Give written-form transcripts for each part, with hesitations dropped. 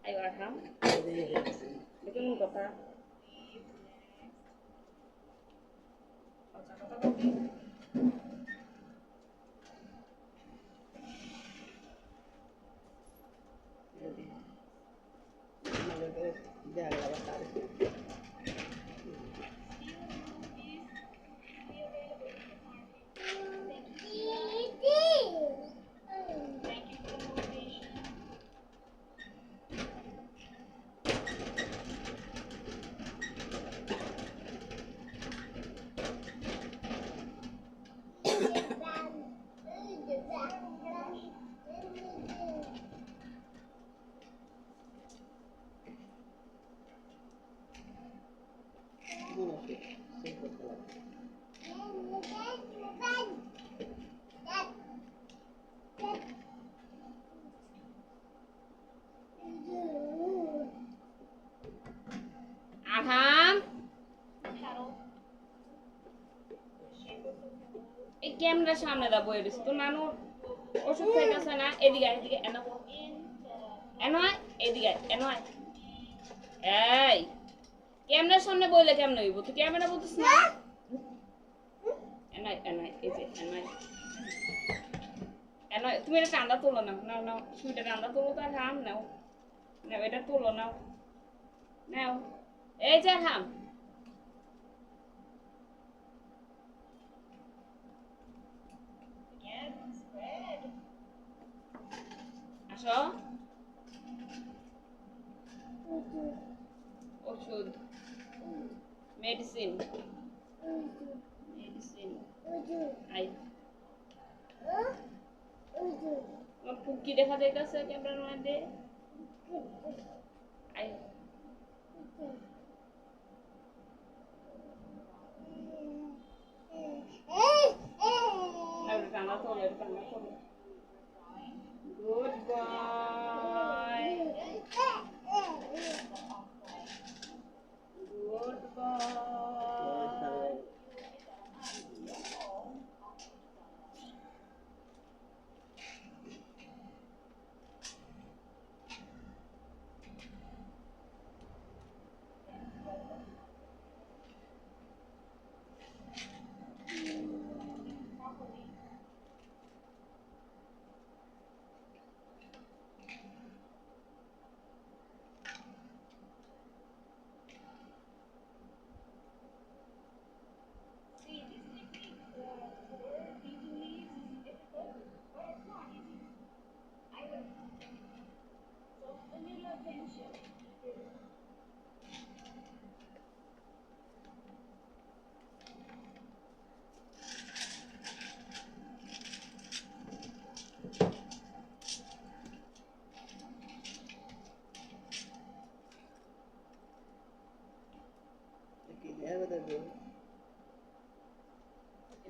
Ayo Arham. Itu mun কথা কথা কথা বলবি Arham. এই ক্যামেরার সামনে দা বই দিছি তো নানু ওষুধ খাইতেছে না এদিকে এদিকে এনো এনো এদিকে এনো এই ক্যামেরার সামনে বইলে কেমনে হইব তুই ক্যামেরা বলতিস না এনো এনো এই যে এনো এনো তুমি এটা টান্দা তোলো না নাও নাও সুইটা টান্দা তোলো তো হাম নাও নাও এটা তোলো নাও নাও এই যে হাম আসো ওষুধ মেডিসিন মেডিসিন আই আমার ফুকি দেখা যাইতাছে ক্যামেরার মধ্যে আই না টানা তোলে টানা তোলে Good boy. Good boy.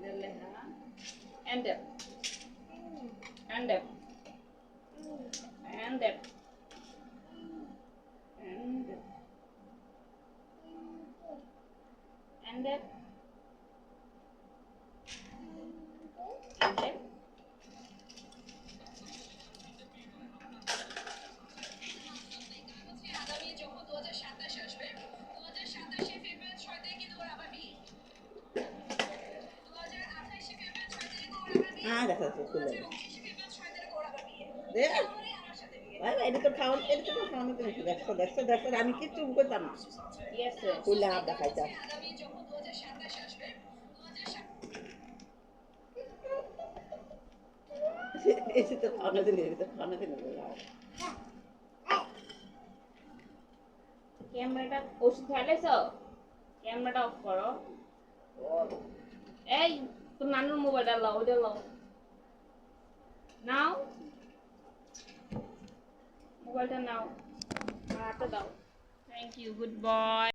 And up. And up. And up. And up. And up. And up. দেখা যাচ্ছে খুলে দে এটা তো খাওয়ান এটা তো খাওয়ানো তো নাকি দেখছো দেখছো দেখছো আমি কিচ্ছু করতাম না খুলে আপ দেখাইতে এসে তো খাওয়ানো দিলে এটা খাওয়ানো দিলে ক্যামেরাটা ওষুধ ফেলেছো ক্যামেরাটা অফ করো এই তো নানুর মোবাইলটা লাও ওইটা লাও নাও মোবাইলটা নাও হাতে দাও থ্যাংক ইউ গুড বয়